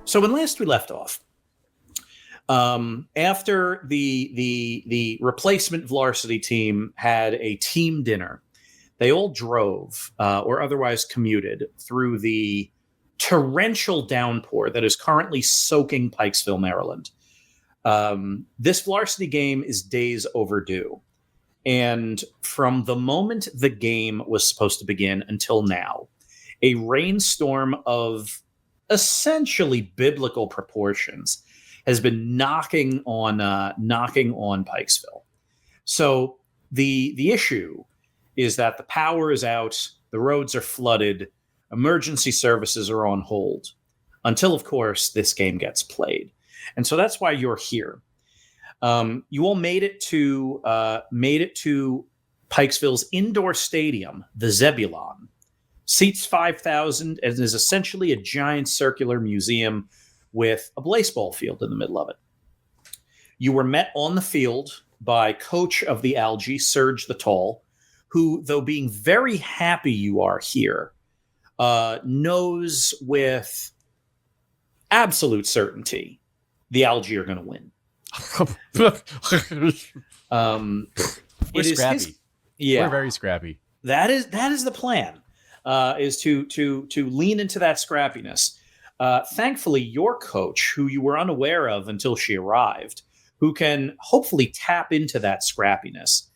So when last we left off, after the replacement Vlarsity team had a team dinner, they all drove or otherwise commuted through the torrential downpour that is currently soaking Pikesville, Maryland. This Vlarsity game is days overdue. And from the moment the game was supposed to begin until now, a rainstorm of essentially biblical proportions has been knocking on Pikesville. So the issue is that the power is out, the roads are flooded, emergency services are on hold, until, of course, this game gets played. And so that's why you're here. You all made it to Pikesville's indoor stadium, the Zebulon. Seats 5,000 and is essentially a giant circular museum with a blaseball field in the middle of it. You were met on the field by coach of the Algae, Serge the Tall, who, though being very happy you are here, knows with absolute certainty the Algae are going to win. We're scrappy. We're very scrappy. That is the plan. Is to lean into that scrappiness. Thankfully, your coach, who you were unaware of until she arrived, who can hopefully tap into that scrappiness,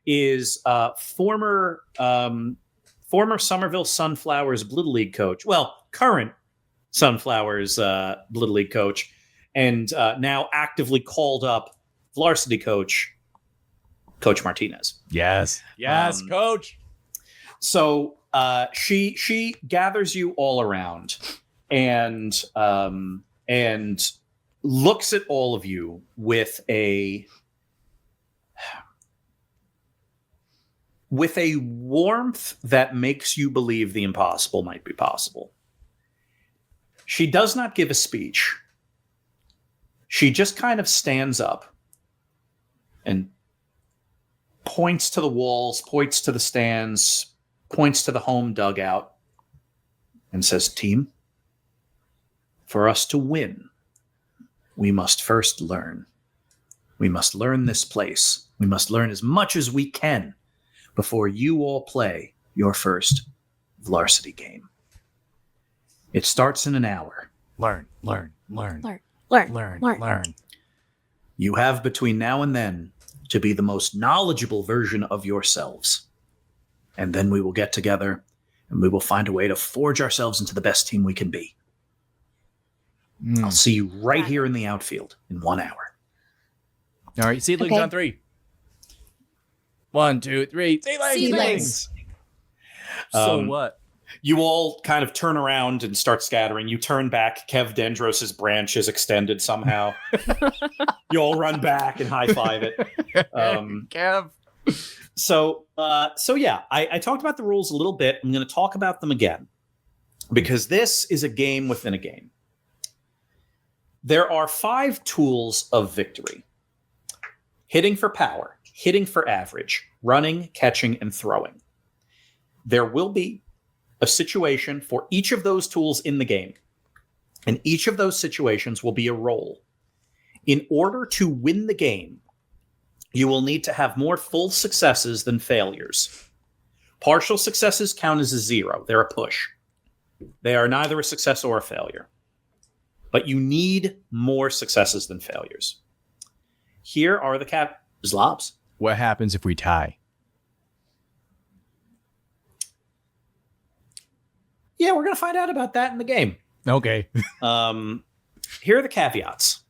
is former Somerville Sunflowers Blittle League coach. Well, current Sunflowers Blittle League coach, and now actively called up Vlarsity coach, Coach Martinez. Yes, coach. So she gathers you all around and looks at all of you with a warmth that makes you believe the impossible might be possible. She does not give a speech. She just kind of stands up and points to the walls, points to the stands, points to the home dugout, and says, "Team, for us to win, we must first learn. We must learn this place. We must learn as much as we can before you all play your first Vlarsity game. It starts in an hour. Learn. You have between now and then to be the most knowledgeable version of yourselves. And then we will get together and we will find a way to forge ourselves into the best team we can be. I'll see you right here in the outfield in 1 hour." All right, seedlings on 3. 1, 2, 3. Seedlings. So what? You all kind of turn around and start scattering. You turn back. Kev Dendros' branch is extended somehow. You all run back and high-five it. Kev. So yeah, I talked about the rules a little bit. I'm going to talk about them again because this is a game within a game. There are 5 tools of victory: hitting for power, hitting for average, running, catching, and throwing. There will be a situation for each of those tools in the game, and each of those situations will be a roll. In order to win the game, you will need to have more full successes than failures. Partial successes count as a 0. They're a push. They are neither a success or a failure. But you need more successes than failures. Here are the Zlobs. What happens if we tie? Yeah, we're going to find out about that in the game. Okay. Here are the caveats.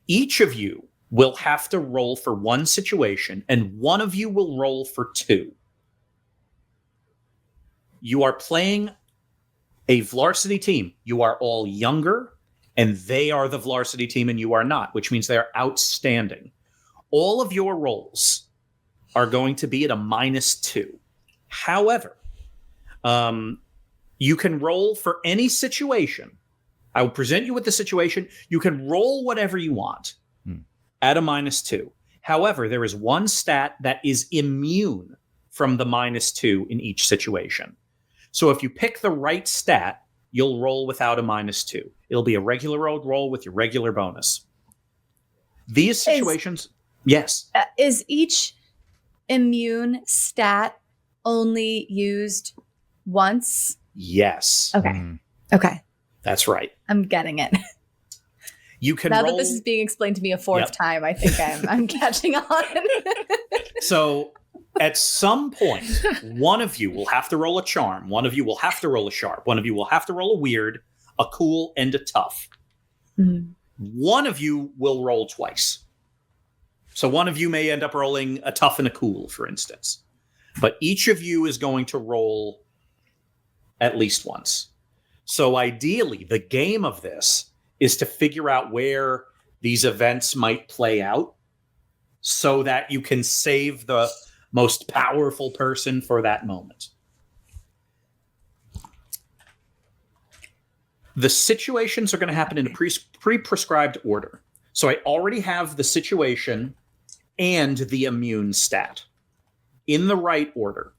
Each of you will have to roll for one situation, and one of you will roll for 2. You are playing a Vlarsity team. You are all younger, and they are the Vlarsity team, and you are not, which means they are outstanding. All of your rolls are going to be at a -2. However, you can roll for any situation. I will present you with the situation. You can roll whatever you want at a -2. However, there is one stat that is immune from the -2 in each situation. So if you pick the right stat, you'll roll without a -2. It'll be a regular old roll with your regular bonus. These situations, yes. Is each immune stat only used once? Yes. Okay. Okay. That's right. I'm getting it. You can now roll... that this is being explained to me a fourth time, I think I'm catching on. So at some point, one of you will have to roll a charm. One of you will have to roll a sharp. One of you will have to roll a weird, a cool, and a tough. Mm-hmm. One of you will roll twice. So one of you may end up rolling a tough and a cool, for instance. But each of you is going to roll at least once. So ideally, the game of this is to figure out where these events might play out so that you can save the most powerful person for that moment. The situations are going to happen in a pre-prescribed order. So I already have the situation and the immune stat in the right order.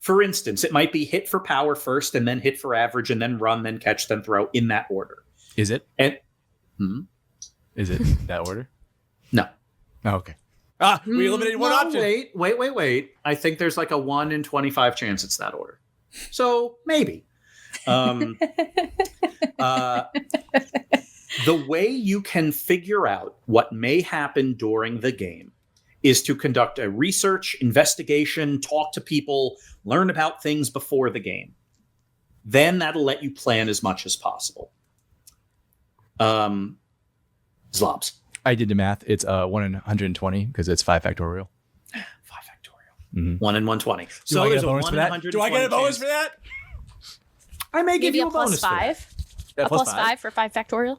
For instance, it might be hit for power first, and then hit for average, and then run, then catch, then throw, in that order. Is it? And is it that order? No. Oh, okay. We eliminated one option. Wait. I think there's like a 1 in 25 chance it's that order. So maybe. The way you can figure out what may happen during the game is to conduct a research, investigation, talk to people, learn about things before the game. Then that'll let you plan as much as possible. Zlobs. I did the math. It's 1 in 120 because it's 5 factorial. 5 factorial. Mm-hmm. 1 in 120. So there's a 1 in 120. Do I get a bonus for that? I may give you a plus bonus 5. A plus 5 for 5 factorial.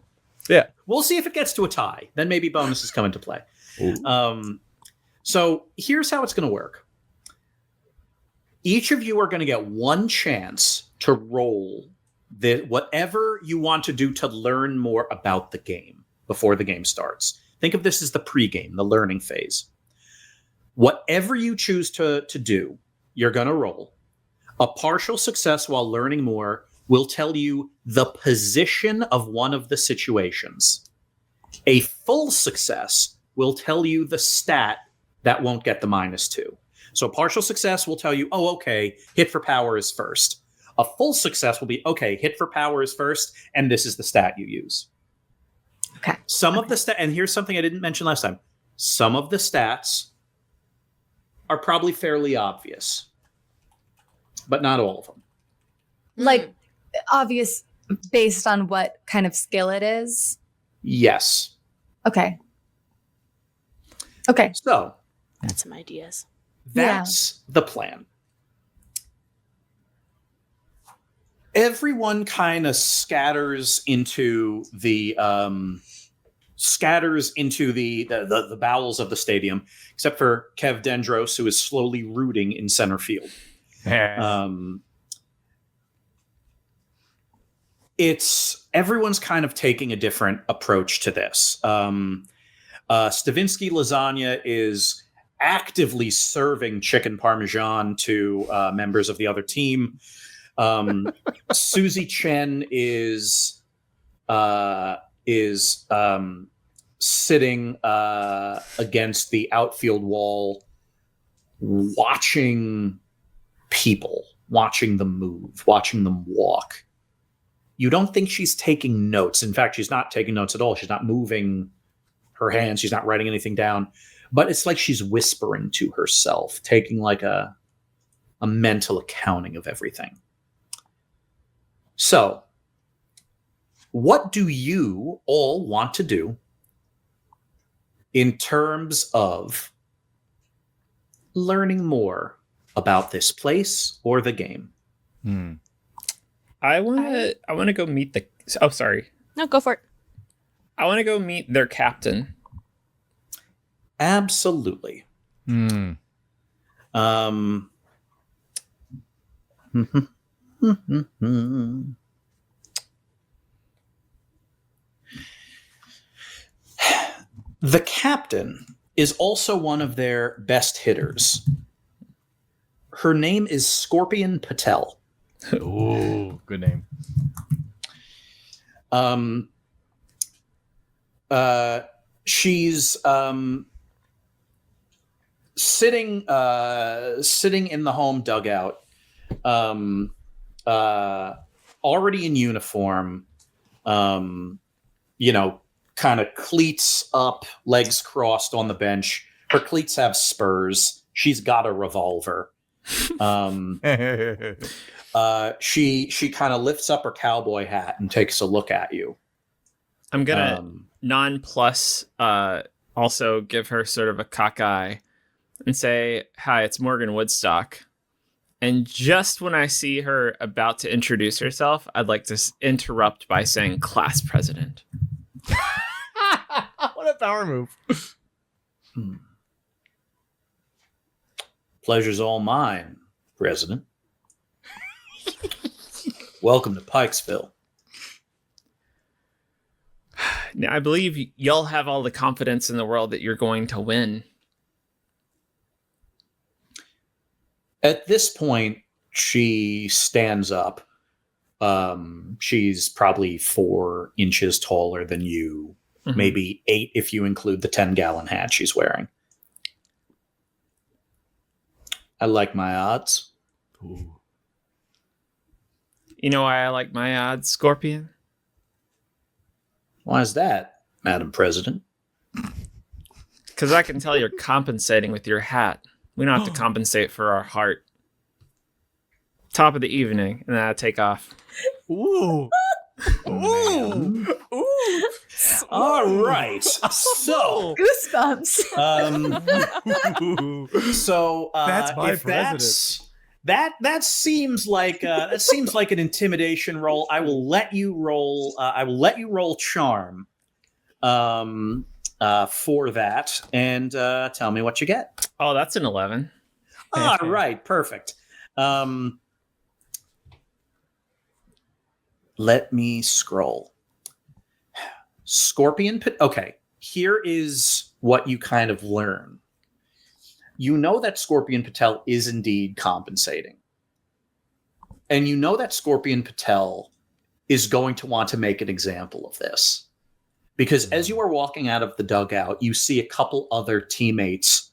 Yeah. We'll see if it gets to a tie. Then maybe bonuses come into play. So here's how it's going to work. Each of you are going to get one chance to roll whatever you want to do to learn more about the game before the game starts. Think of this as the pregame, the learning phase. Whatever you choose to do, you're going to roll. A partial success while learning more will tell you the position of one of the situations. A full success will tell you the stat that won't get the -2. So a partial success will tell you, oh, okay, hit for power is first. A full success will be, okay, hit for power is first, and this is the stat you use. Okay. Some of the stat, and here's something I didn't mention last time. Some of the stats are probably fairly obvious, but not all of them. Like obvious based on what kind of skill it is? Yes. Okay. So Got some ideas. That's the plan. Everyone kind of scatters into the bowels of the stadium, except for Kev Dendros, who is slowly rooting in center field. It's everyone's kind of taking a different approach to this. Stavinsky Lasagna is actively serving chicken parmesan to members of the other team. Susie Chen is sitting against the outfield wall, watching people, watching them move, watching them walk. You don't think she's taking notes. In fact, she's not taking notes at all. She's not moving her hands. She's not writing anything down. But it's like she's whispering to herself, taking like a mental accounting of everything. So, what do you all want to do in terms of learning more about this place or the game? I want to go meet the... Oh, sorry. No, go for it. I want to go meet their captain. Absolutely. The captain is also one of their best hitters. Her name is Scorpion Patel. Ooh, good name. She's sitting in the home dugout, already in uniform, kind of cleats up, legs crossed on the bench. Her cleats have spurs. She's got a revolver. She kind of lifts up her cowboy hat and takes a look at you. I'm gonna non-plus also give her sort of a cockeye and say, "Hi, it's Morgan Woodstock." And just when I see her about to introduce herself, I'd like to interrupt by saying, "Class president." What a power move. Pleasure's all mine, President. Welcome to Pikesville. Now, I believe y'all have all the confidence in the world that you're going to win. At this point, she stands up. She's probably 4 inches taller than you, maybe 8 if you include the 10-gallon hat she's wearing. I like my odds. Ooh. You know why I like my odds, Scorpion? Why is that, Madam President? Because I can tell you're compensating with your hat. We don't have to compensate for our heart. Top of the evening, and then I take off. Ooh. Ooh. Ooh. All right. So, Goosebumps. so That's my if president. that seems like an intimidation roll. I will let you roll. I will let you roll charm for that, and tell me what you get. Oh, that's an 11. All right, perfect. Let me scroll. Scorpion. Okay, here is what you kind of learn. You know that Scorpion Patel is indeed compensating. And you know that Scorpion Patel is going to want to make an example of this. Because as you are walking out of the dugout, you see a couple other teammates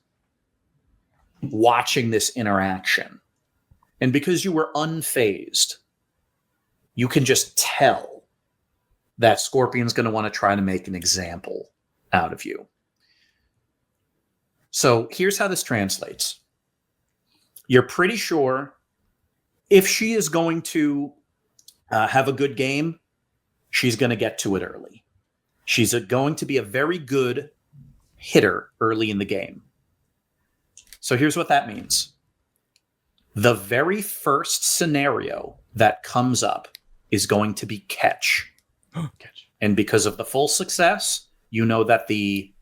watching this interaction. And because you were unfazed, you can just tell that Scorpion's going to want to try to make an example out of you. So here's how this translates. You're pretty sure if she is going to have a good game, she's going to get to it early. She's going to be a very good hitter early in the game. So here's what that means. The very first scenario that comes up is going to be catch. Catch. And because of the full success, you know that the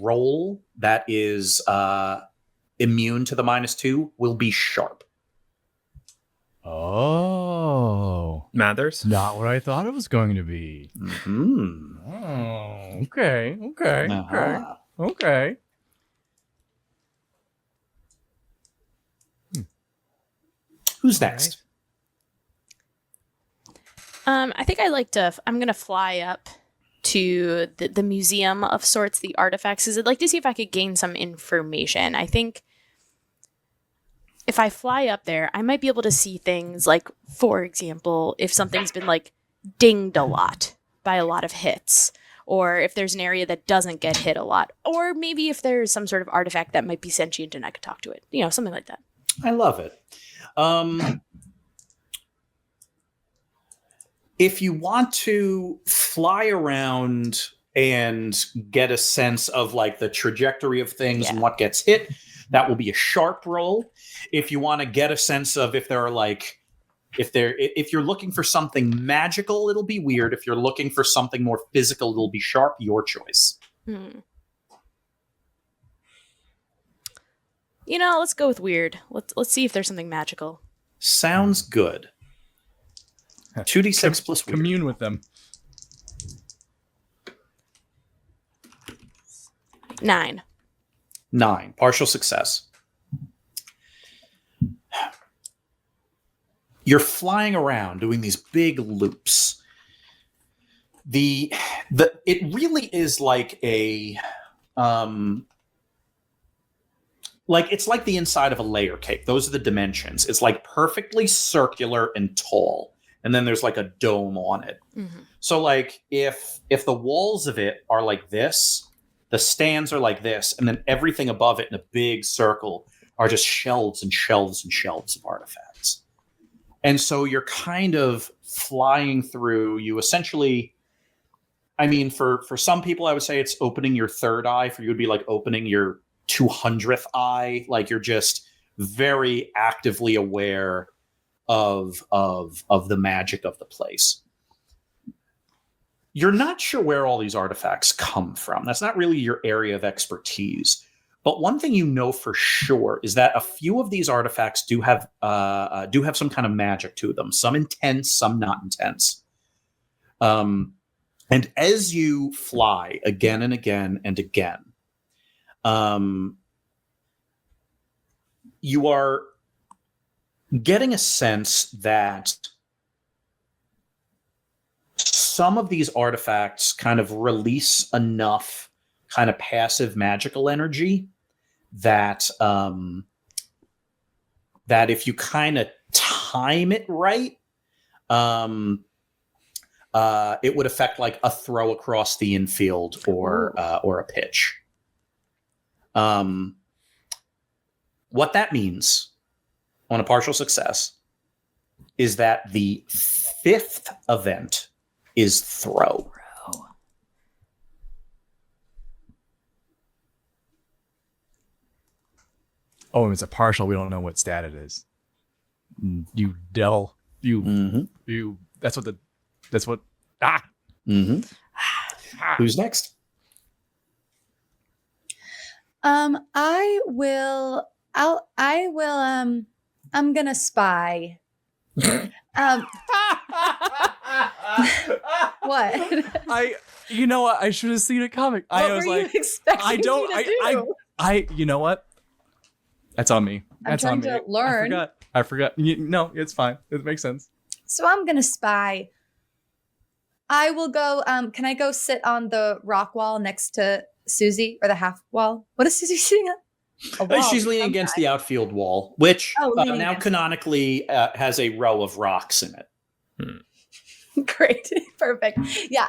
roll that is immune to the -2 will be sharp. Oh. Mathers? Not what I thought it was going to be. Mm-hmm. Oh, okay. Uh-huh. Okay. Who's next? I think I'm going to fly up to the museum of sorts, the artifacts, because I'd like to see if I could gain some information. I think if I fly up there, I might be able to see things like, for example, if something's been like dinged a lot by a lot of hits, or if there's an area that doesn't get hit a lot, or maybe if there's some sort of artifact that might be sentient and I could talk to it, something like that. I love it. If you want to fly around and get a sense of like the trajectory of things and what gets hit, that will be a sharp roll. If you want to get a sense of if there are like, if you're looking for something magical, it'll be weird. If you're looking for something more physical, it'll be sharp. Your choice. Let's go with weird. Let's see if there's something magical. Sounds good. 2d6 plus weird. Commune with them. 9. 9. Partial success. You're flying around doing these big loops. it really is like a it's like the inside of a layer cake. Those are the dimensions. It's like perfectly circular and tall, and then there's like a dome on it. Mm-hmm. So like if the walls of it are like this, the stands are like this, and then everything above it in a big circle are just shelves and shelves and shelves of artifacts. And so you're kind of flying through. You essentially, I mean, for some people, I would say it's opening your third eye. For you, it would be like opening your 200th eye. Like you're just very actively aware of the magic of the place. You're not sure where all these artifacts come from. That's not really your area of expertise. But one thing you know for sure is that a few of these artifacts do have some kind of magic to them. Some intense, some not intense. And as you fly again and again and again, you are getting a sense that some of these artifacts kind of release enough kind of passive magical energy that that if you kind of time it right, it would affect like a throw across the infield or a pitch. What that means on a partial success is that the fifth event is throw. Oh, and it's a partial. We don't know what stat it is. You Dell. You. That's what. Who's next? I will. I'm gonna spy. What? You know what? I should have seen it coming. What were you expecting me to do? You know what? That's on me. That's I'm on trying me. to learn. I forgot. No, it's fine. It makes sense. So I'm gonna spy. I will go. Can I go sit on the rock wall next to Susie, or the half wall? What is Susie sitting on? A wall. She's leaning against the outfield wall, which now against canonically has a row of rocks in it. Great, perfect. Yeah,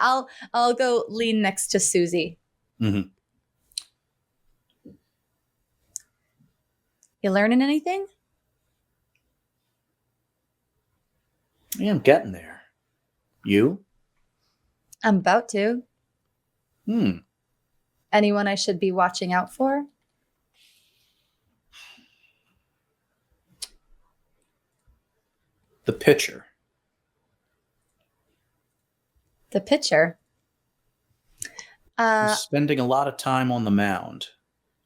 I'll go lean next to Susie. Mm-hmm. You learning anything? Yeah, I'm getting there. You? I'm about to. Anyone I should be watching out for? The pitcher. The pitcher. He's spending a lot of time on the mound,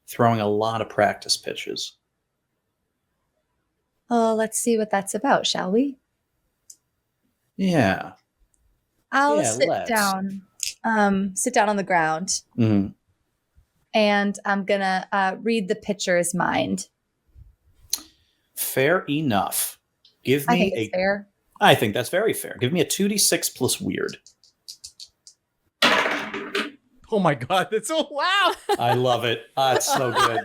throwing a lot of practice pitches. Oh, let's see what that's about, shall we? Yeah. I'll sit down. Sit down on the ground. Mm-hmm. And I'm gonna read the pitcher's mind. Fair enough. Give me I think it's fair. I think that's very fair. Give me a 2d6 plus weird. Oh my god, that's so wow. I love it. It's so good.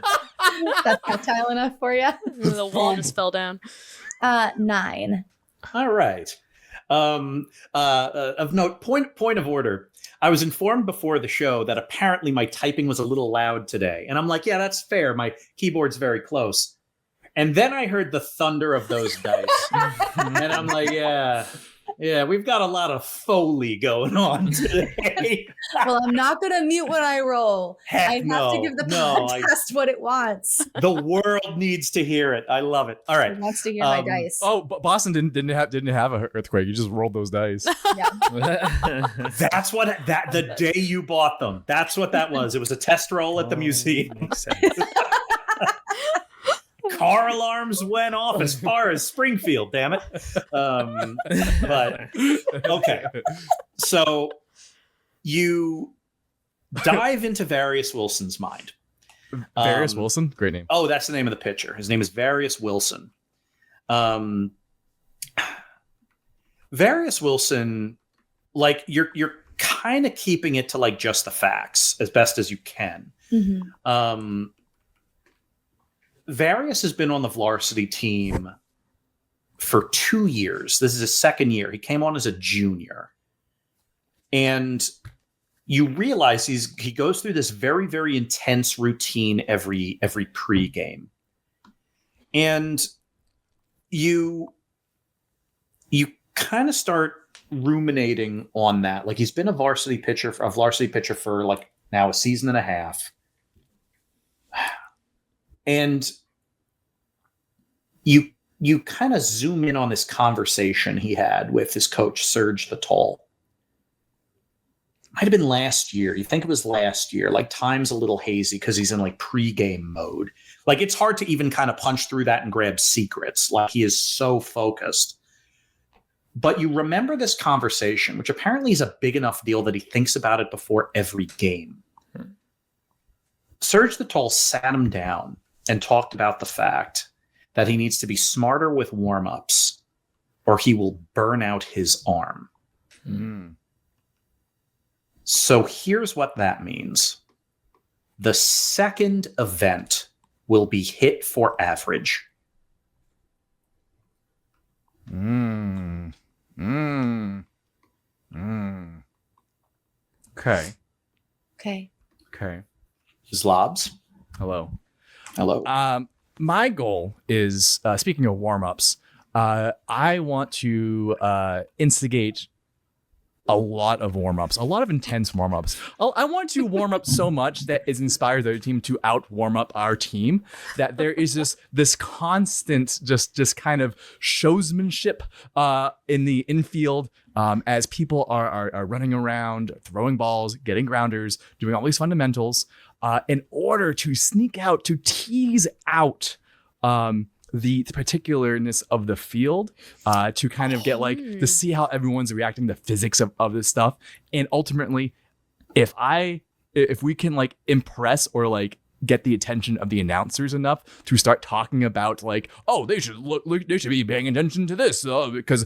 That's tactile enough for you. The wall just fell down. 9. All right. Of note, point of order. I was informed before the show that apparently my typing was a little loud today. And I'm like, yeah, that's fair. My keyboard's very close. And then I heard the thunder of those dice. And I'm like, yeah, we've got a lot of Foley going on today. Well, I'm not going to mute when I roll. Heck I have to give the podcast what it wants. The world needs to hear it. I love it. All right. It wants to hear my dice. Oh, but Boston didn't have an earthquake. You just rolled those dice. Yeah. That's what the day you bought them. That's what that was. It was a test roll at the museum. Makes sense. Car alarms went off as far as Springfield, damn it. But okay. So you dive into Various Wilson's mind. Various Wilson? Great name. Oh, that's the name of the pitcher. His name is Various Wilson. Various Wilson, like you're kind of keeping it to like just the facts as best as you can. Various has been on the Vlarsity team for 2 years. This is his second year. He came on as a junior. And you realize he goes through this very, very intense routine every pregame. And you kind of start ruminating on that. Like, he's been a varsity pitcher for like now a season and a half. And you kind of zoom in on this conversation he had with his coach, Serge the Tall. Might have been last year. You think it was last year. Like, time's a little hazy because he's in like pregame mode. Like, it's hard to even kind of punch through that and grab secrets. Like, he is so focused. But you remember this conversation, which apparently is a big enough deal that he thinks about it before every game. Serge the Tall sat him down and talked about the fact that he needs to be smarter with warm-ups or he will burn out his arm. So here's what that means. The second event will be hit for average. Okay. Zlobs. Hello. My goal is, speaking of warm-ups, I want to instigate a lot of warm-ups, a lot of intense warm-ups. I want to warm up so much that it inspires the other team to out-warm up our team, that there is this constant just kind of showsmanship in the infield as people are running around, throwing balls, getting grounders, doing all these fundamentals in order to sneak out, to tease out the particularness of the field, to kind of get like to see how everyone's reacting, the physics of this stuff. And ultimately, if we can like impress or like get the attention of the announcers enough to start talking about like, oh, they should be paying attention to this because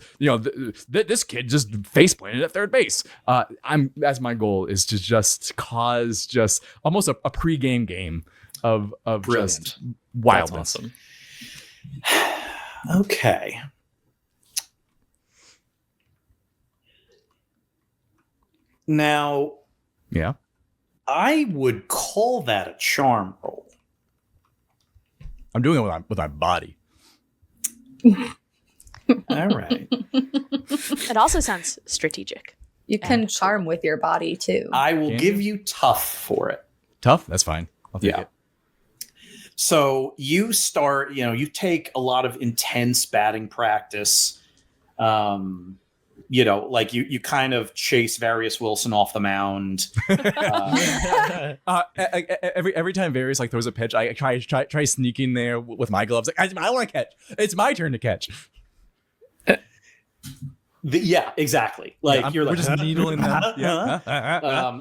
this kid just face planted at third base. That's my goal, is to just cause just almost a pregame game of Brilliant. Just wildness. That's awesome. Okay. Now, Yeah. I would call that a charm roll. I'm doing it with my body. All right. It also sounds strategitic. You can charm with your body too. I will Can give you? you tough for it. Tough? That's fine. I'll take Yeah. it. So you start, you take a lot of intense batting practice. Like you kind of chase Various Wilson off the mound. Every time Various like throws a pitch, I try sneaking there with my gloves. Like, I want to catch. It's my turn to catch. Yeah, exactly. Like we're just needling them.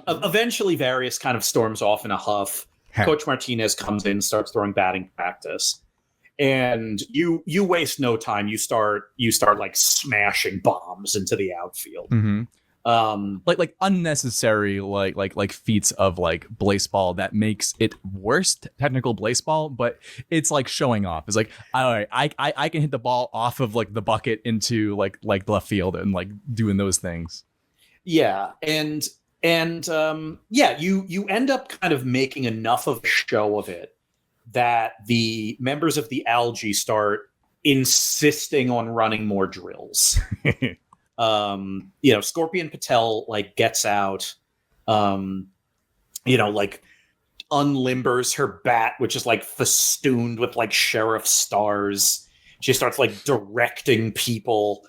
Eventually, Various kind of storms off in a huff. Coach Martinez comes in, starts throwing batting practice, and you waste no time. You start like smashing bombs into the outfield. Mm-hmm. Like unnecessary like feats of like blaseball that makes it worse technical blaseball, but it's like showing off. It's like, all right, I can hit the ball off of like the bucket into like left field and like doing those things. Yeah, and you end up kind of making enough of a show of it that the members of the algae start insisting on running more drills. Scorpion Patel like gets out, like unlimbers her bat, which is like festooned with like sheriff stars. She starts like directing people.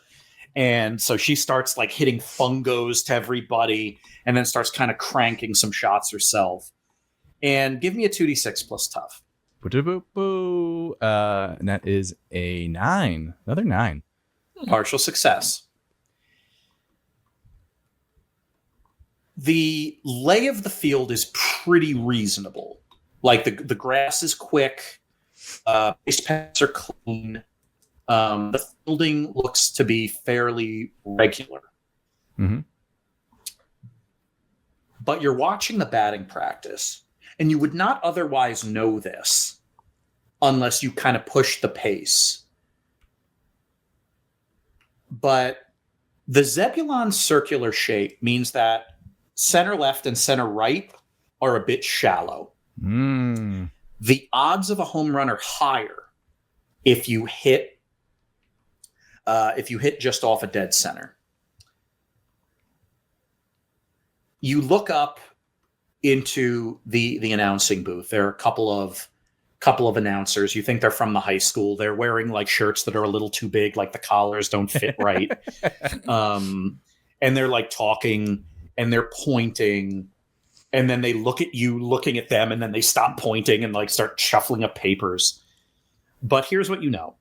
And so she starts like hitting fungos to everybody and then starts kind of cranking some shots herself. And give me a 2d6 plus tough. And that is a 9. Another 9. Partial success. The lay of the field is pretty reasonable. Like the grass is quick. Base paths are clean. The fielding looks to be fairly regular. Mm-hmm. but you're watching the batting practice, and you would not otherwise know this unless you kind of push the pace. But the Zebulon circular shape means that center left and center right are a bit shallow. The odds of a home run are higher if you hit just off a dead center. You look up into the announcing booth. There are a couple of announcers. You think they're from the high school. They're wearing like shirts that are a little too big, like the collars don't fit right. And they're like talking and they're pointing, and then they look at you looking at them, and then they stop pointing and like start shuffling up papers. But here's what you know.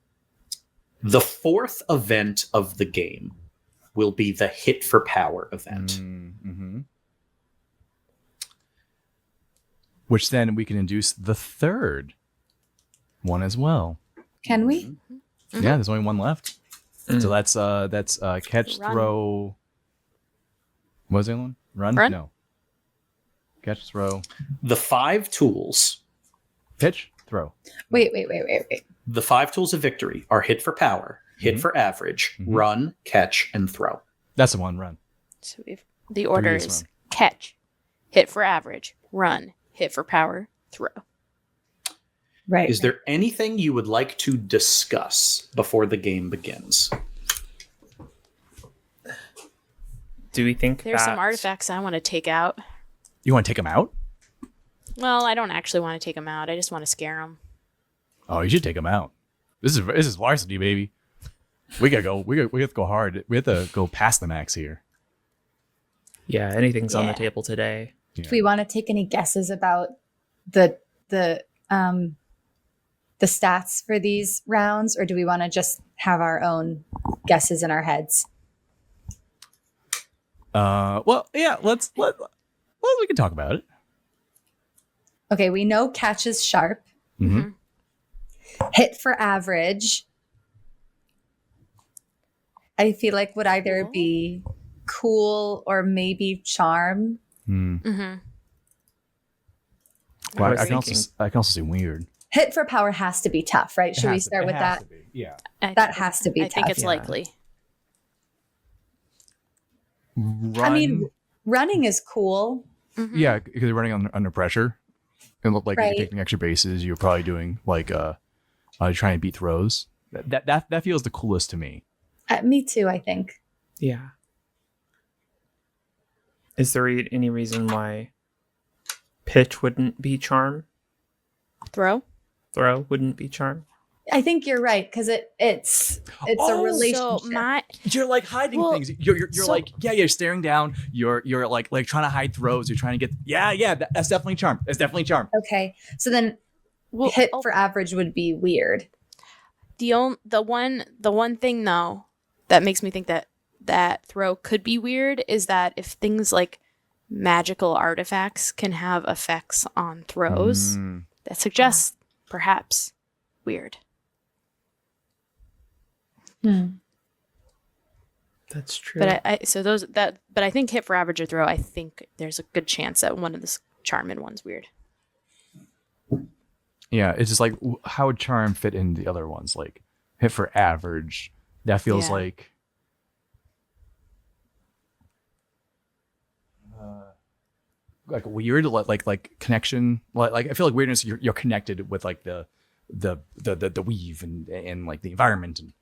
The fourth event of the game will be the Hit for Power event. Mm-hmm. Which then we can induce the third one as well. Can we? Mm-hmm. Yeah, there's only one left. So that's catch, Run. throw. What was the other one? Run? No. Catch, throw. The 5 tools. Pitch, throw. Wait. The 5 tools of victory are Hit for Power, Hit for Average, Run, Catch, and Throw. That's the one, run. So the order is is run. catch, hit for average, run, hit for power, throw. Right. Is there anything you would like to discuss before the game begins? Do we think There's some that- artifacts I want to take out. You want to take them out? Well, I don't actually want to take them out. I just want to scare them. Oh, you should take them out. This is varsity, baby. We have to go hard. We have to go past the max here. Yeah, anything's on the Yeah. table today. Yeah. Do we want to take any guesses about the stats for these rounds, or do we want to just have our own guesses in our heads? Well, yeah. Well, we can talk about it. Okay, we know catch is sharp. Mm-hmm. Hit for average, I feel like would either be cool or maybe charm. Mm-hmm. Well, was I can also say weird. Hit for power has to be tough, right? Should we start with that? Yeah. That has to be I think tough. it's Yeah. likely. Run, I mean, running is cool. Mhm. yeah, because you're running under pressure. It looked like Right. you're taking extra bases. You're probably doing like trying to beat throws. That feels the coolest to me. Me too, I think. Yeah. Is there any reason why pitch wouldn't be charm? Throw. Throw wouldn't be charm? I think you're right because it's a relationship. So my You're like hiding Well, things. You're so- like you're staring down. You're like trying to hide throws. You're trying to get that's definitely charm. That's definitely charm. Okay, so then well, hit for average would be weird. the one thing though that makes me think that throw could be weird is that if things like magical artifacts can have effects on throws, that suggests perhaps weird. That's true. But I think hit for average or throw, I think there's a good chance that one of the charm one's weird. Yeah, it's just like how would charm fit in the other ones? Like hit for average. That feels Yeah. like weird, like connection. Like I feel like weirdness. You're connected with like the weave and like the environment and.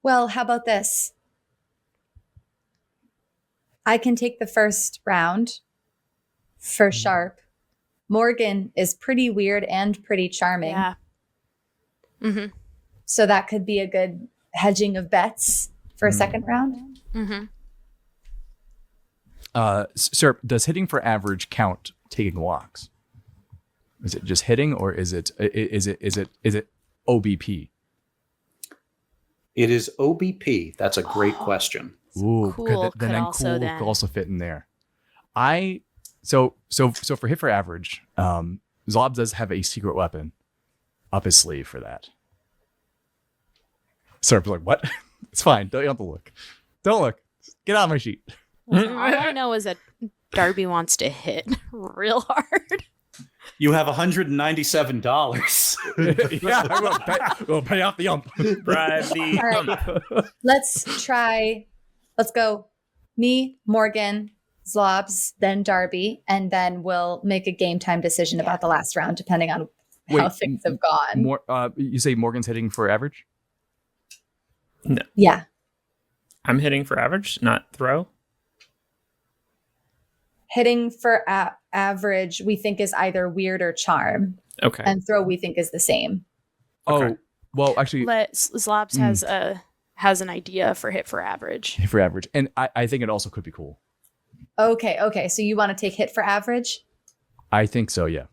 Well, how about this? I can take the first round for sharp. Morgan is pretty weird and pretty charming. Yeah. Mm-hmm. So that could be a good hedging of bets for a second round. Mm-hmm. Sir, does hitting for average count taking walks? Is it just hitting, or is it OBP? It is OBP. That's a great question. Ooh, Cool could also cool could also fit in there. So for hit for average, Zlobs does have a secret weapon up his sleeve for that. Sir, like what? It's fine. Don't you have to look. Don't look. Get out of my sheet. All I know is that Darby wants to hit real hard. You have $197. Yeah, we'll pay off the ump. Bribe the All right. Let's go me, Morgan, Zlobs, then Darby, and then we'll make a game time decision about the last round, depending on how things have gone. More, you say Morgan's hitting for average? No. Yeah. I'm hitting for average, not throw. Hitting for average, we think is either weird or charm. Okay. And throw, we think is the same. Oh, well, actually, Zlobs has an idea for hit for average. hit for average. And I think it also could be cool. Okay. So you want to take hit for average? I think so, yeah.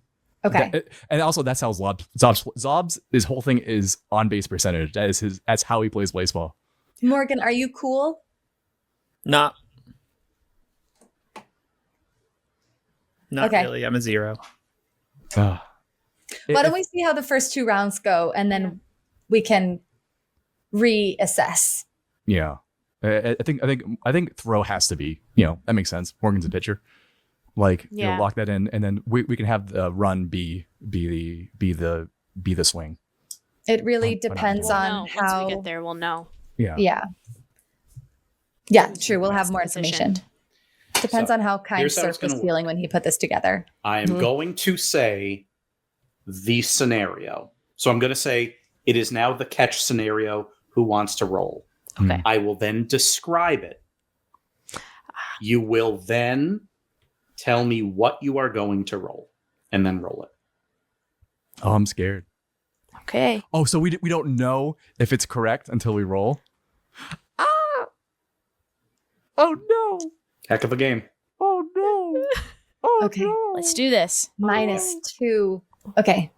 Okay. And also, that's how Zlobs, his whole thing is on base percentage. That's how he plays baseball. Morgan, are you cool? Not Okay. really. I'm a 0. Why don't we see how the first 2 rounds go, and then we can reassess. Yeah, I think throw has to be. That makes sense. Morgan's a pitcher. Lock that in, and then we can have the run be the swing. It really depends on Once how we get there, we'll know. Yeah, true. We'll have more information. Depends on how kind here's how Surf it's gonna was work. feeling when he put this together. I am going to say the scenario. So I'm going to say it is now the catch scenario. Who wants to roll? Okay. I will then describe it. You will then tell me what you are going to roll, and then roll it. Oh, I'm scared. Okay. Oh, so we don't know if it's correct until we roll. Oh no! Heck of a game. Oh no! Oh Okay. no! Let's do this. -2. Okay.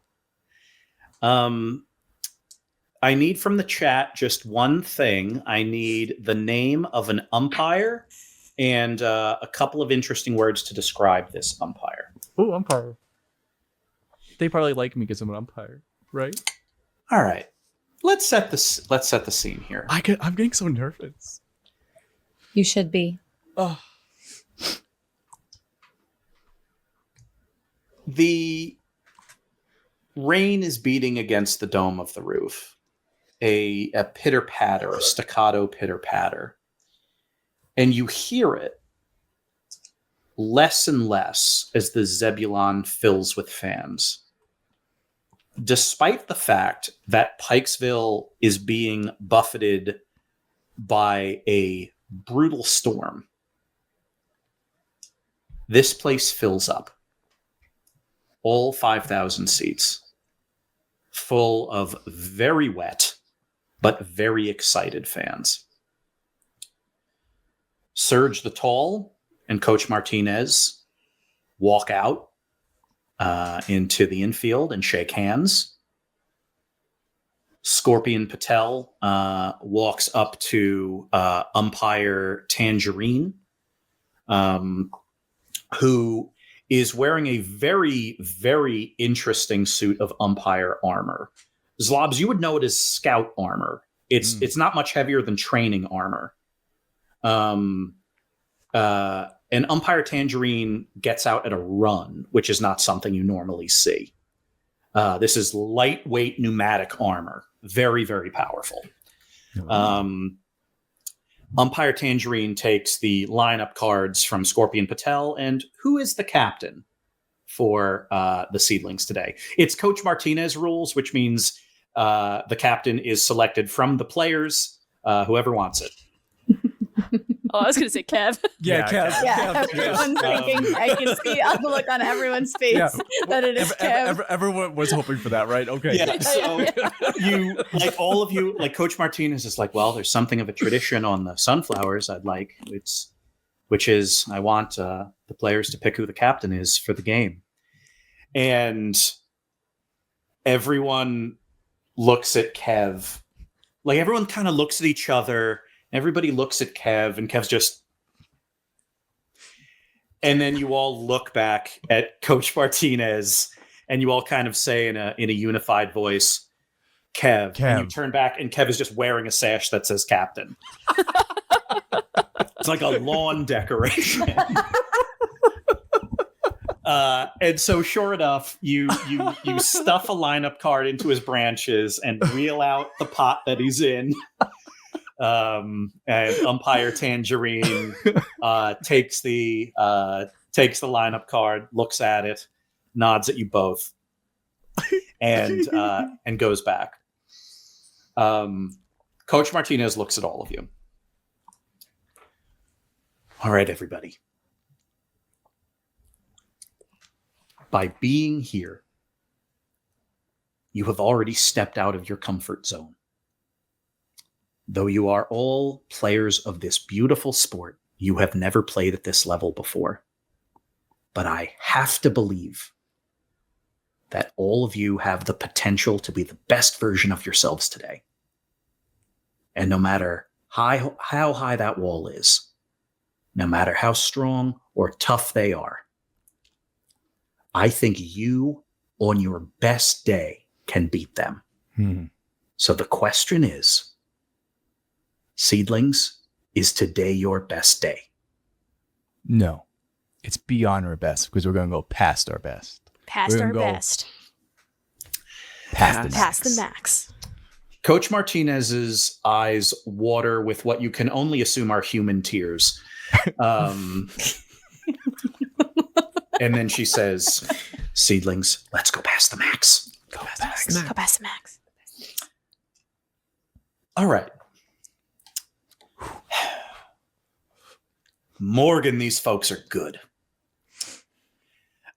I need from the chat just one thing. I need the name of an umpire and a couple of interesting words to describe this umpire. Oh, umpire. They probably like me because I'm an umpire, right? All right. Let's set the scene here. I'm getting so nervous. You should be. Oh. The rain is beating against the dome of the roof. A pitter patter, a staccato pitter patter. And you hear it less and less as the Zebulon fills with fans. Despite the fact that Pikesville is being buffeted by a brutal storm, this place fills up. All 5,000 seats, full of very wet but very excited fans. Serge the Tall and Coach Martinez walk out into the infield and shake hands. Scorpion Patel walks up to umpire Tangerine, who is wearing a very, very interesting suit of umpire armor. Zlobs, you would know it as scout armor. It's not much heavier than training armor. And umpire Tangerine gets out at a run, which is not something you normally see. This is lightweight pneumatic armor. Very, very powerful. Umpire Tangerine takes the lineup cards from Scorpion Patel, and who is the captain for the Seedlings today? It's Coach Martinez rules, which means the captain is selected from the players, whoever wants it. Oh, I was going to say Kev. Yeah, Kev. Yeah, everyone's thinking. I can see on the look on everyone's face that it is Kev. Everyone was hoping for that, right? Okay. Yeah, so all of you, Coach Martinez is like, well, there's something of a tradition on the Sunflowers I'd like, which is I want the players to pick who the captain is for the game. And everyone looks at Kev. Everyone kind of looks at each other. Everybody looks at Kev, and Kev's just... And then you all look back at Coach Martinez, and you all kind of say in a unified voice, Kev. And you turn back, and Kev is just wearing a sash that says captain. It's like a lawn decoration. And so sure enough, you stuff a lineup card into his branches and reel out the pot that he's in. And umpire Tangerine takes the lineup card, looks at it, nods at you both, and goes back. Coach Martinez looks at all of you. All right, everybody. By being here, you have already stepped out of your comfort zone. Though you are all players of this beautiful sport, you have never played at this level before. But I have to believe that all of you have the potential to be the best version of yourselves today. And no matter how high that wall is, no matter how strong or tough they are, I think you, on your best day, can beat them. So the question is, Seedlings, is today your best day? No, it's beyond our best because we're going to go past our best. Past our best. Past the max. Coach Martinez's eyes water with what you can only assume are human tears. And then she says, Seedlings, let's go past the max. Go past the max. All right. Morgan, these folks are good.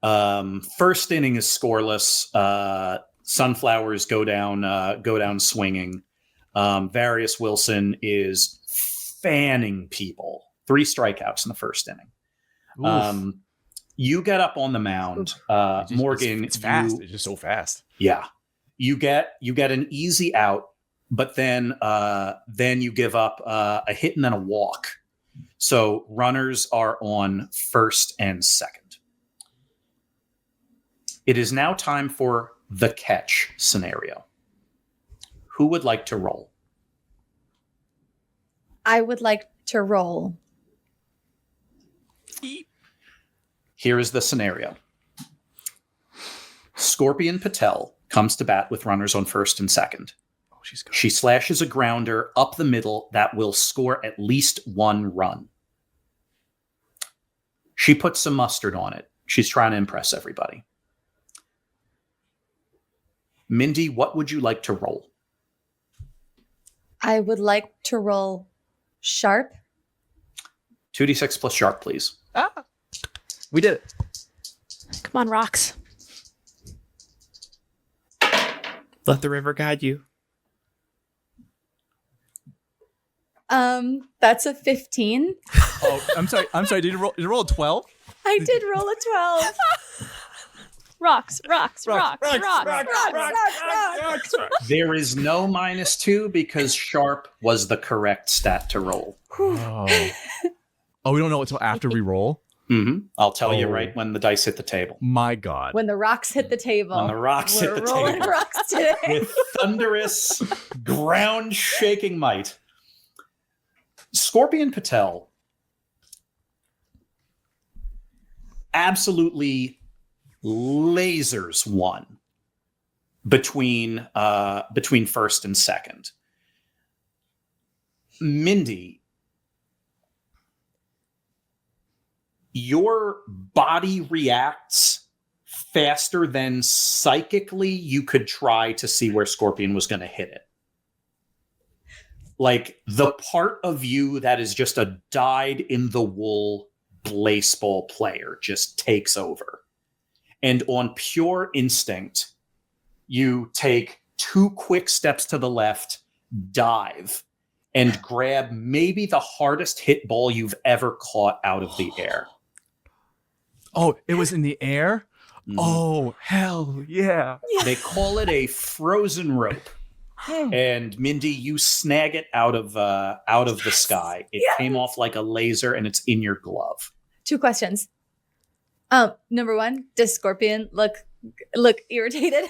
First inning is scoreless. Sunflowers go down swinging. Various Wilson is fanning people. 3 strikeouts in the first inning. You get up on the mound. Morgan, it's fast. It's just so fast. Yeah. You get an easy out, but then you give up a hit and then a walk. So runners are on first and second. It is now time for the catch scenario. Who would like to roll? I would like to roll. Here is the scenario. Scorpion Patel comes to bat with runners on first and second. Oh, she's good. She slashes a grounder up the middle that will score at least 1 run. She puts some mustard on it. She's trying to impress everybody. Mindy, what would you like to roll? I would like to roll sharp. 2d6 plus sharp, please. We did it. Come on, rocks. Let the river guide you. That's a 15. Oh, I'm sorry. Did you roll a 12? I did roll a 12. Rocks. There is no -2 because sharp was the correct stat to roll. Oh, we don't know until after we roll? Mm-hmm. I'll tell you right when the dice hit the table. My God. When the rocks hit the table. When the rocks hit the We're rolling table. rocks today. With thunderous, ground-shaking might. Scorpion Patel absolutely lasers one between first and second. Mindy, your body reacts faster than psychically you could try to see where Scorpion was going to hit it. Like, the part of you that is just a dyed-in-the-wool Blaseball player just takes over. And on pure instinct, you take 2 quick steps to the left, dive, and grab maybe the hardest hit ball you've ever caught out of the air. Oh, it was in the air? Mhm. Oh, hell yeah. They call it a frozen rope. And Mindy, you snag it out of the sky. It came off like a laser, and it's in your glove. 2 questions. Number 1, does Scorpion look irritated?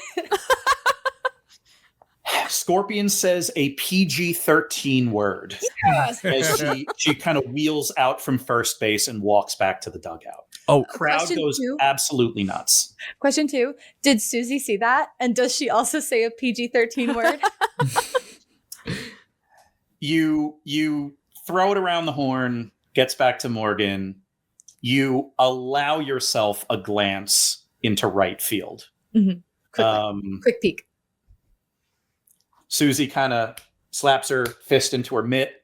Scorpion says a PG-13 word Yes. as she kind of wheels out from first base and walks back to the dugout. Oh, Crowd Question goes 2. absolutely nuts. Question 2. Did Susie see that? And does she also say a PG-13 word? You throw it around the horn, gets back to Morgan. You allow yourself a glance into right field. Mm-hmm. Quick peek. Susie kind of slaps her fist into her mitt,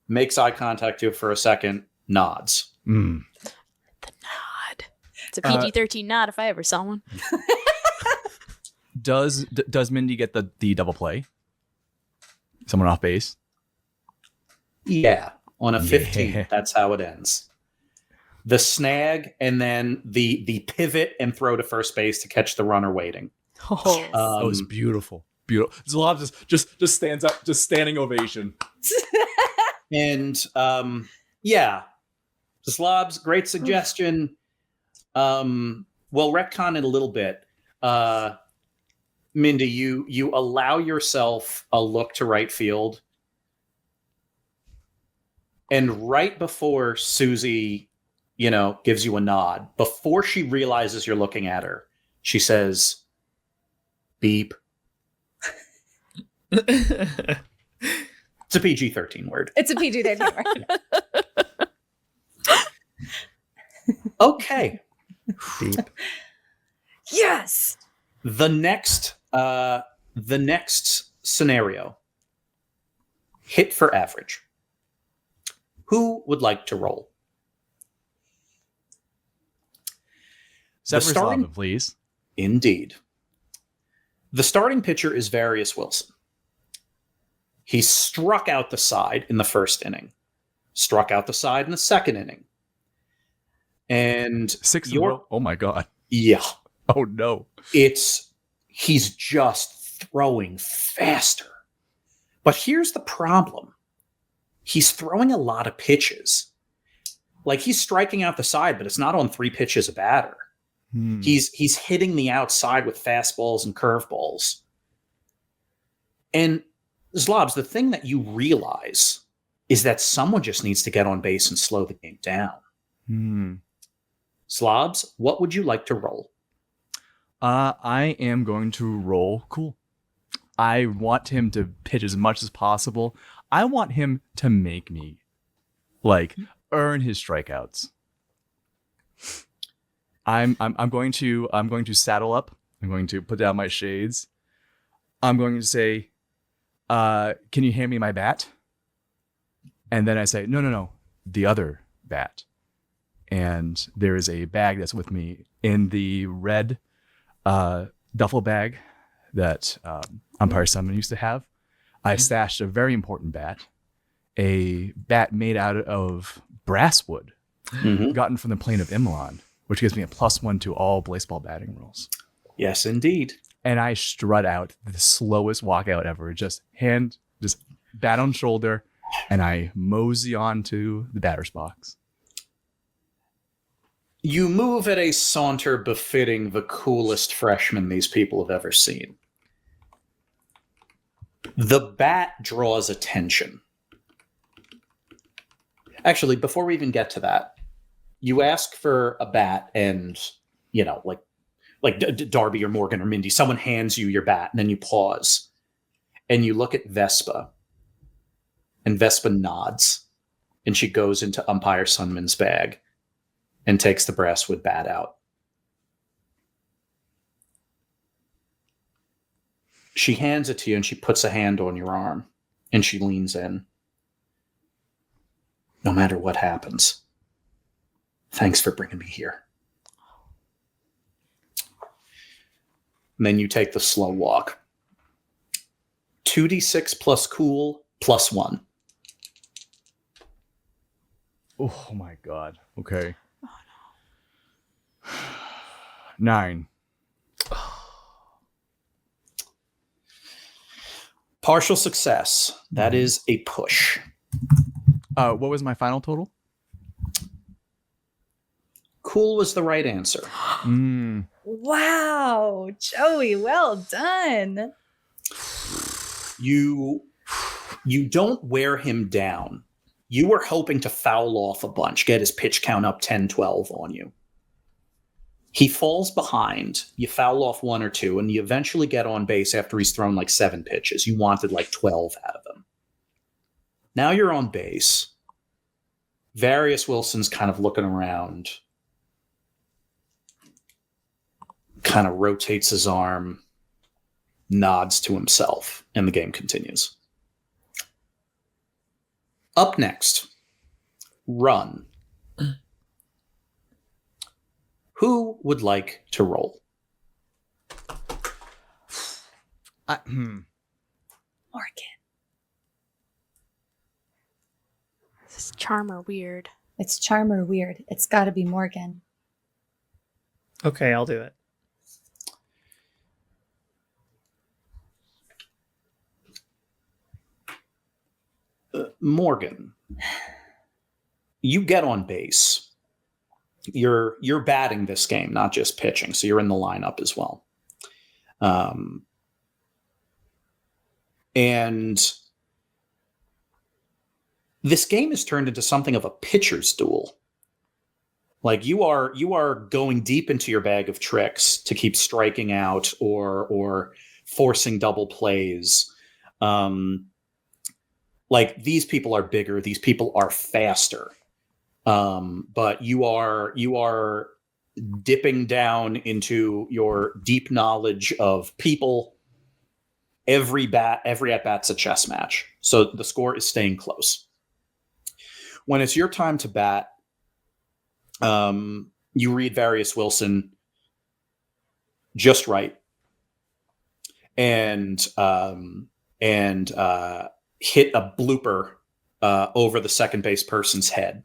makes eye contact to it for a second, nods. The nod. It's a PG-13 nod if I ever saw one. Does Mindy get the double play? Someone off base? Yeah, on a 15. Yeah. That's how it ends. The snag and then the pivot and throw to first base to catch the runner waiting. Oh. That was beautiful. Beautiful. Zlobs just stands up, just standing ovation. And yeah, Zlobs, great suggestion. Well, retcon it a little bit. Mindy, you allow yourself a look to right field. And right before Susie, gives you a nod, before she realizes you're looking at her, she says, beep. It's a PG-13 word. It's a PG-13 word. Okay. Beep. Yes. The next scenario. Hit for average. Who would like to roll? Severus Lava, please. Indeed. The starting pitcher is Various Wilson. He struck out the side in the first inning, struck out the side in the second inning. And 6 in a row? Oh my God. Yeah. Oh no. He's just throwing faster. But here's the problem. He's throwing a lot of pitches. Like, he's striking out the side, but it's not on 3 pitches a batter. He's hitting the outside with fastballs and curveballs. And Zlobs, the thing that you realize is that someone just needs to get on base and slow the game down. Zlobs, what would you like to roll? I am going to roll cool. I want him to pitch as much as possible. I want him to make me earn his strikeouts. I'm going to saddle up. I'm going to put down my shades. I'm going to say, can you hand me my bat? And then I say, no, the other bat. And there is a bag that's with me in the red duffel bag that Umpire Summon used to have. I stashed a very important bat, a bat made out of brass wood, gotten from the plain of Imlan, which gives me a +1 to all Blaseball batting rules. Yes, indeed. And I strut out the slowest walkout ever, just bat on shoulder, and I mosey on to the batter's box. You move at a saunter befitting the coolest freshman these people have ever seen. The bat draws attention. Actually, before we even get to that, you ask for a bat and, like Darby or Morgan or Mindy, someone hands you your bat and then you pause and you look at Vespa and Vespa nods and she goes into Umpire Sunman's bag and takes the brasswood bat out. She hands it to you and she puts a hand on your arm and she leans in. No matter what happens, thanks for bringing me here. And then you take the slow walk. 2d6 plus cool plus 1. Oh my God. Okay. Oh no. 9. Partial success. That is a push. What was my final total? Cool was the right answer. Wow, Joey, well done. You don't wear him down. You were hoping to foul off a bunch, get his pitch count up 10-12 on you. He falls behind. You foul off 1 or 2, and you eventually get on base after he's thrown like 7 pitches. You wanted like 12 out of him. Now you're on base. Various Wilson's kind of looking around, kind of rotates his arm, nods to himself, and the game continues. Up next, Run. Who would like to roll? Morgan. This is charm or weird. It's charm or weird. It's got to be Morgan. Okay, I'll do it. Morgan, you get on base. You're batting this game, not just pitching, so you're in the lineup as well. And this game has turned into something of a pitcher's duel. Like you are going deep into your bag of tricks to keep striking out or forcing double plays. Like these people are bigger, these people are faster. But you are dipping down into your deep knowledge of people. Every at-bat's a chess match. So the score is staying close. When it's your time to bat, you read Various Wilson just right. And hit a blooper over the second base person's head.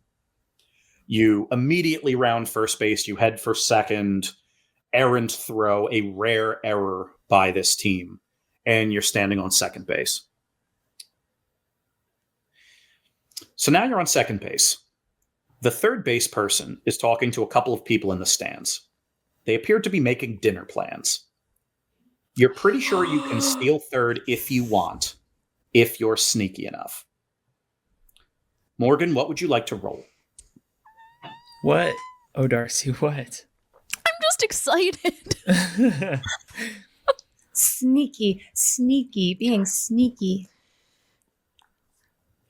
You immediately round first base, you head for second, errant throw, a rare error by this team, and you're standing on second base. So now you're on second base. The third base person is talking to a couple of people in the stands. They appear to be making dinner plans. You're pretty sure you can steal third if you want, if you're sneaky enough. Morgan, what would you like to roll? What? Oh, Darcy, what? I'm just excited. Sneaky, being sneaky.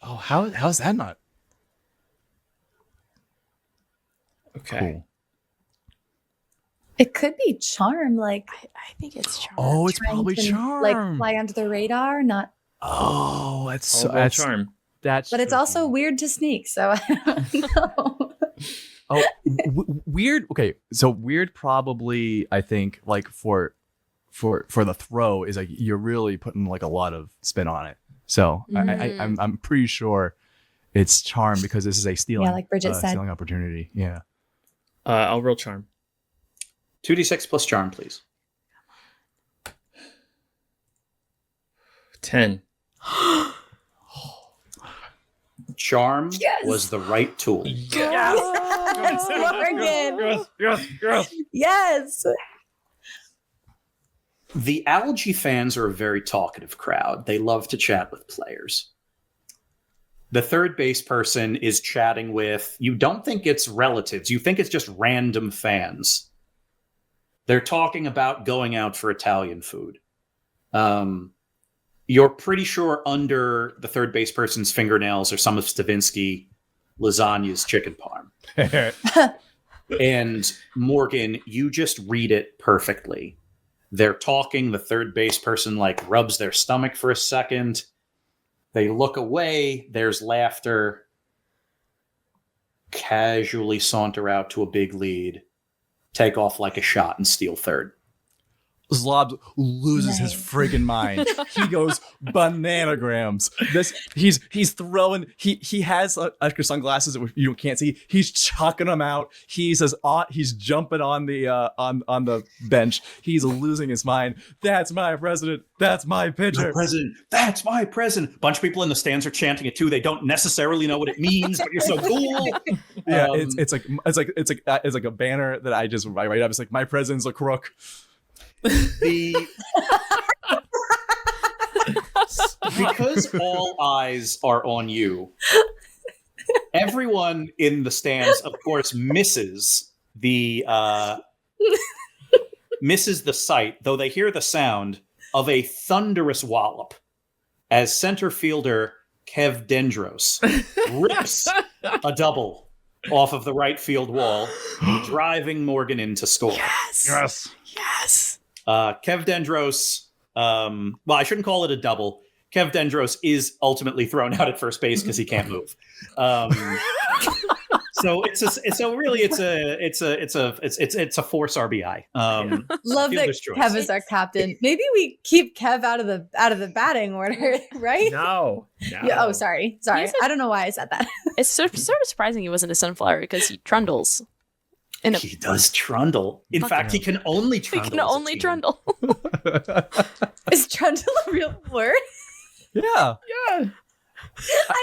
Oh, how's that not? Okay. Cool. It could be charm, like I think it's charm. Oh, it's trying probably to, charm. like fly under the radar, not. Oh, that's That's charm. That's. But it's also weird to sneak, so I don't know. Oh, weird. Okay, so weird. Probably, I think, like for the throw is like you're really putting like a lot of spin on it. So I'm pretty sure it's charm because this is a stealing. Yeah, like Bridget said, stealing opportunity. Yeah. I'll roll charm. 2d6 plus charm, please. 10. Charm Yes! was the right tool. Yes, Morgan. Yes. Yes. The Algae fans are a very talkative crowd. They love to chat with players. The third base person is chatting with, you don't think it's relatives. You think it's just random fans. They're talking about going out for Italian food. You're pretty sure under the third base person's fingernails are some of Stavinsky Lasagna's chicken parm. And Morgan, you just read it perfectly. They're talking. The third base person like rubs their stomach for a second. They look away. There's laughter. Casually saunter out to a big lead. Take off like a shot and steal third. Zlobs loses his friggin' mind. He goes bananagrams. He's throwing. He has extra sunglasses that you can't see. He's chucking them out. He's jumping on the bench. He's losing his mind. That's my president. That's my pitcher. My president. That's my president. Bunch of people in the stands are chanting it too. They don't necessarily know what it means, but you're so cool. Yeah, it's like a banner that I just write up. It's like my president's a crook. Because all eyes are on you, Everyone in the stands, of course, misses the sight, though they hear the sound of a thunderous wallop as center fielder Kev Dendros rips a double off of the right field wall, driving Morgan in to score. Yes. Kev Dendros, well, I shouldn't call it a double. Kev Dendros is ultimately thrown out at first base because he can't move. So it's a force RBI. Love that Kev is our captain. Maybe we keep Kev out of the batting order, right? No. Yeah, oh, sorry. I don't know why I said that. It's sort of surprising he wasn't a sunflower because he trundles. He does trundle. In fact, he can only trundle. He can only trundle. Is trundle a real word? Yeah.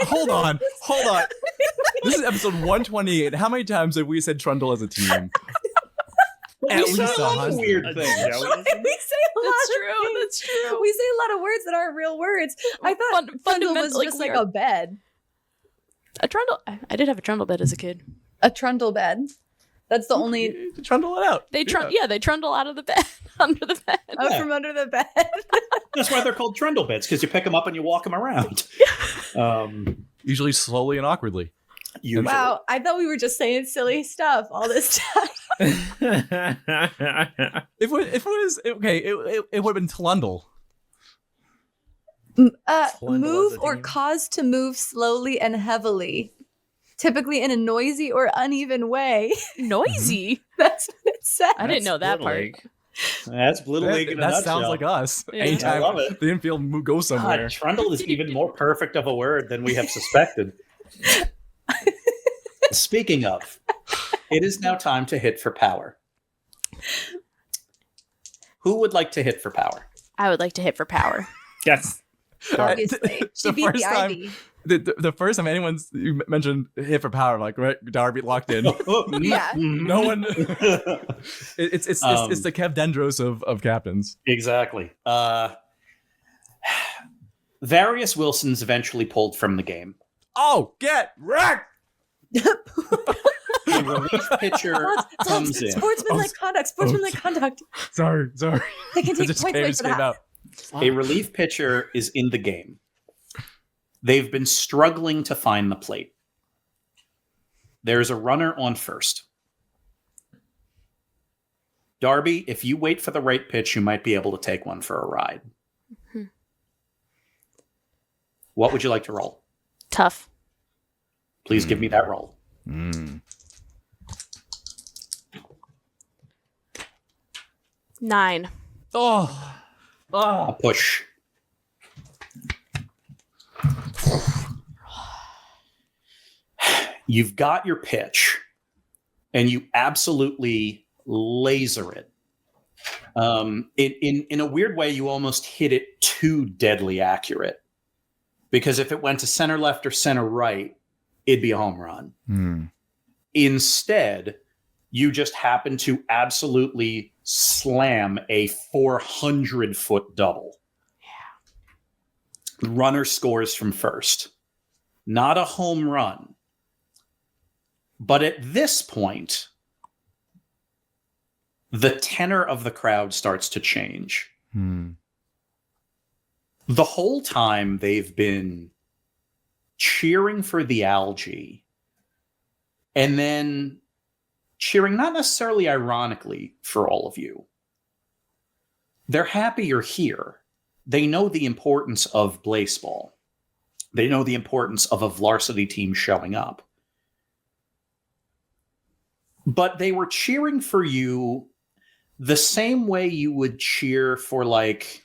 Hold on. This is episode 128. How many times have we said trundle as a team? At least a lot weird things. We say a lot. That's true. We say a lot of words that aren't real words. I thought trundle was just like a bed. A trundle. I did have a trundle bed as a kid. A trundle bed. That's the only. Trundle it out. They trundle out of the bed, under the bed. Out from under the bed. That's why they're called trundle beds, because you pick them up and you walk them around. Usually slowly and awkwardly. Usually. Wow, I thought we were just saying silly stuff all this time. If it was okay, it would have been tlundle. Move or cause to move slowly and heavily, typically in a noisy or uneven way. Noisy. That's what it said. I didn't know that part. League. That's Blittle League in a That nutshell. sounds like us. Yeah. Anytime I love it. the infield goes somewhere. God, trundle is even more perfect of a word than we have suspected. Speaking of, it is now time to hit for power. Who would like to hit for power? I would like to hit for power. Yes. Obviously, she beat the Ivy. The first time anyone's you mentioned hit for power, like right, Darby locked in. Yeah. No one. It's the Kev Dendros of captains. Exactly. Various Wilsons eventually pulled from the game. Oh, get wrecked! A relief pitcher comes in. Sportsmanlike conduct. Sorry. They can take Just points away for came that. out. A relief pitcher is in the game. They've been struggling to find the plate. There's a runner on first. Darby, if you wait for the right pitch, you might be able to take one for a ride. Hmm. What would you like to roll? Tough. Please give me that roll. 9. A push. You've got your pitch, and you absolutely laser it. In a weird way, you almost hit it too deadly accurate. Because if it went to center left or center right, it'd be a home run. Instead, you just happen to absolutely slam a 400-foot double. Yeah. Runner scores from first. Not a home run. But at this point, the tenor of the crowd starts to change. The whole time they've been cheering for the algae and then cheering, not necessarily ironically, for all of you. They're happy you're here. They know the importance of Blaseball. They know the importance of a Vlarsity team showing up. But they were cheering for you the same way you would cheer for like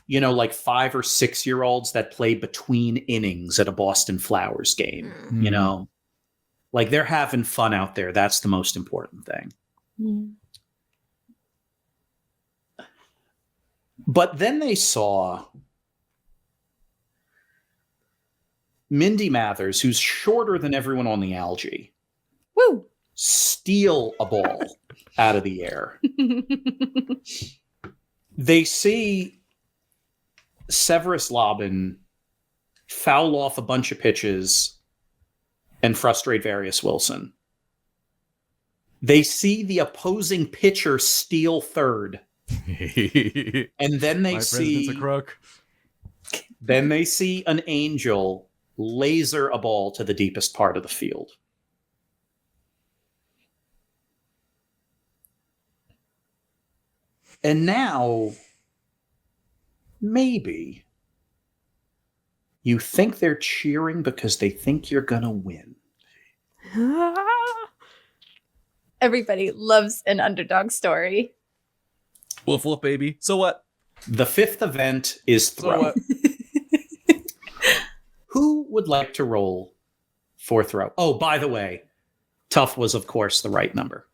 5 or 6 year olds that play between innings at a Boston Flowers game. Like they're having fun out there. That's the most important thing. But then they saw Mindy Mathers, who's shorter than everyone on the algae, steal a ball out of the air. They see Severus Lobbin foul off a bunch of pitches, and frustrate Various Wilson. They see the opposing pitcher steal third. And then they see a crook. Then they see an Angel laser a ball to the deepest part of the field. And now, maybe, you think they're cheering because they think you're going to win. Everybody loves an underdog story. Woof woof, baby. So what? The fifth event is throw. So what? Who would like to roll for throw? Oh, by the way, tough was, of course, the right number.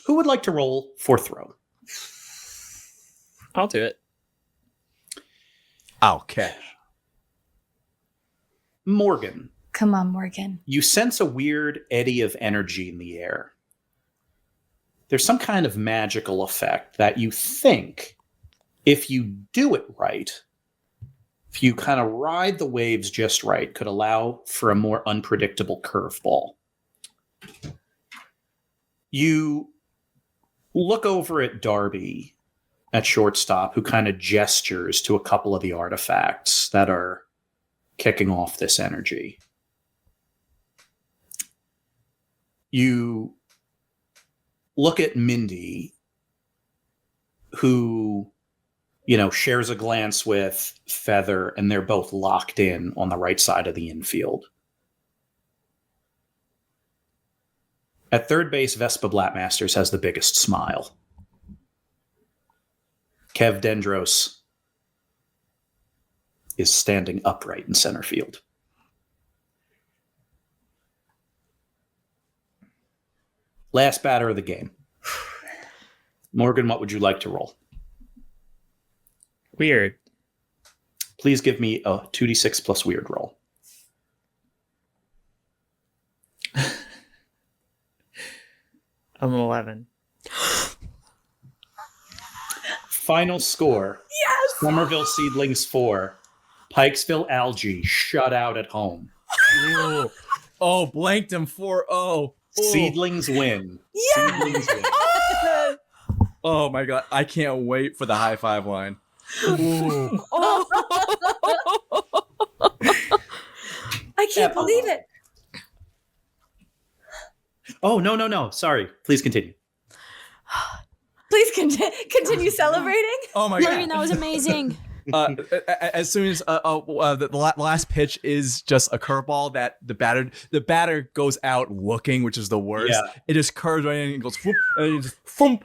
Who would like to roll for throw? I'll do it. I'll catch. Morgan. Come on, Morgan. You sense a weird eddy of energy in the air. There's some kind of magical effect that you think, if you do it right, if you kind of ride the waves just right, could allow for a more unpredictable curveball. You look over at Darby at shortstop, who kind of gestures to a couple of the artifacts that are kicking off this energy. You look at Mindy, who, shares a glance with Feather, and they're both locked in on the right side of the infield. At third base, Vespa Blattmasters has the biggest smile. Kev Dendros is standing upright in center field. Last batter of the game. Morgan, what would you like to roll? Weird. Please give me a 2d6 plus weird roll. I'm 11. Final score. Yes! Somerville Seedlings 4. Pikesville Algae shut out at home. Oh, blanked him 4-0. Seedlings win. Yes! Seedlings win. Oh my god, I can't wait for the high five line. I can't believe it. Oh, no. Sorry. Please continue. Please continue celebrating. Oh my Morgan, god. that was amazing. As soon as the last pitch is just a curveball that the batter goes out looking, which is the worst. Yeah. It just curves right in and goes whoop, and it just thump,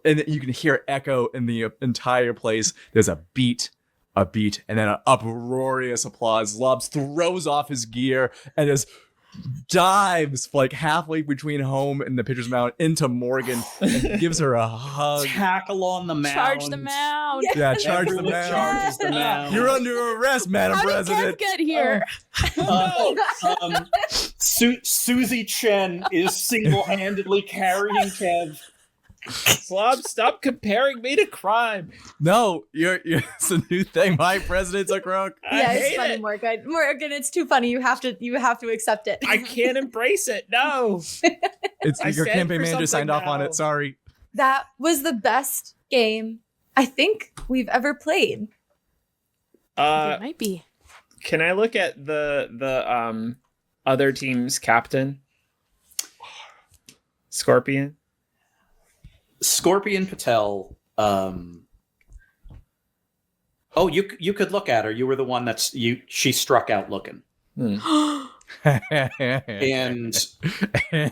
and you can hear it echo in the entire place. There's a beat, and then an uproarious applause. Zlobs throws off his gear and just dives like halfway between home and the pitcher's mound into Morgan and gives her a hug. Tackle on the mound. Charge the mound. Yeah, charge the Everyone mound. charges the mound. You're under arrest, Madam How did President. Kev get here? Susie Chen is single-handedly carrying Kev. Slob, stop comparing me to crime. No, you're it's a new thing. My president's a crook. I Yeah, it's hate funny, it. Morgan. Morgan, it's too funny. You have to accept it. I can't embrace it. No. It's I your stand campaign for manager signed something off on now. it. Sorry. That was the best game I think we've ever played. It might be. Can I look at the other team's captain? Scorpion. Scorpion Patel. You could look at her. You were the one she struck out looking. And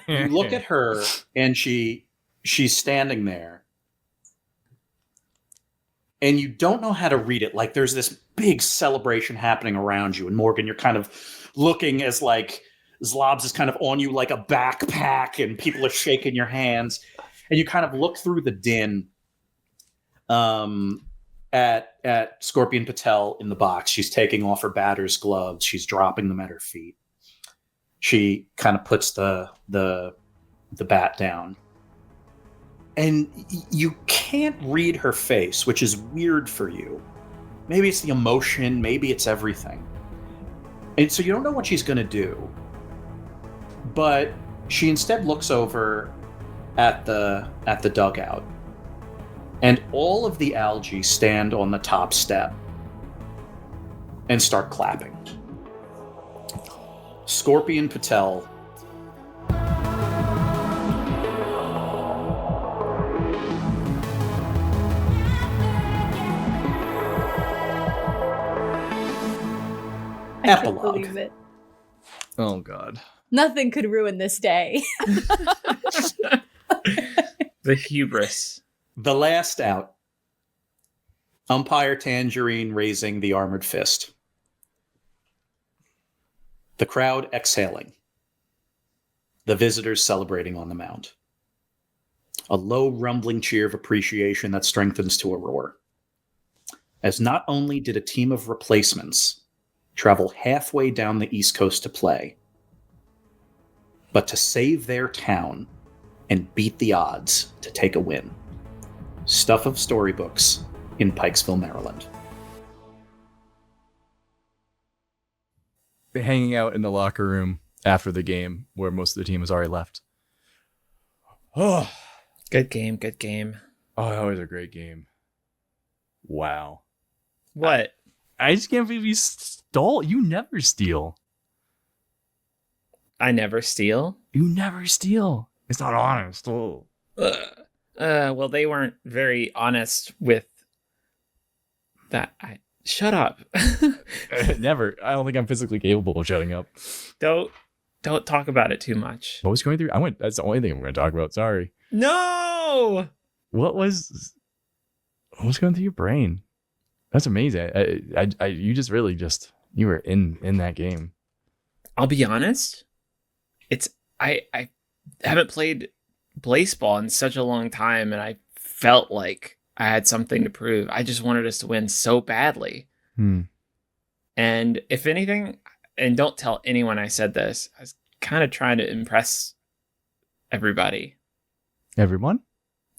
you look at her, and she's standing there, and you don't know how to read it. Like, there's this big celebration happening around you, and Morgan, you're kind of looking as like Zlobs is kind of on you like a backpack, and people are shaking your hands, and you kind of look through the din at Scorpion Patel in the box. She's taking off her batter's gloves. She's dropping them at her feet. She kind of puts the bat down. And you can't read her face, which is weird for you. maybe it's the emotion, maybe it's everything. And so you don't know what she's going to do. But she instead looks over at the dugout, and all of the algae stand on the top step and start clapping. Scorpion Patel I can't Epilogue. believe it. Oh God. Nothing could ruin this day. The hubris. The last out. Umpire Tangerine raising the armored fist. The crowd exhaling. The visitors celebrating on the mound. A low rumbling cheer of appreciation that strengthens to a roar. As not only did a team of replacements travel halfway down the East Coast to play, but to save their town and beat the odds to take a win. Stuff of storybooks in Pikesville, Maryland. Hanging out in the locker room after the game where most of the team has already left. Oh, Good game. Good game. oh, that was a great game. Wow. What? I just can't believe you stole. You never steal. I never steal. You never steal. It's not honest. Oh. Well, they weren't very honest with that. Shut up. Never. I don't think I'm physically capable of shutting up. Don't talk about it too much. What was going through? That's the only thing I'm going to talk about. Sorry. No. What was going through your brain? That's amazing. You just really you were in that game. I'll be honest. I haven't played Blaseball in such a long time, and I felt like I had something to prove. I just wanted us to win so badly. And if anything, and don't tell anyone I said this, I was kind of trying to impress everybody. Everyone?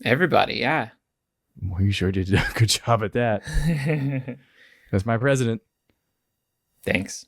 Everybody, yeah. Well, you sure did a good job at that. That's my president. Thanks.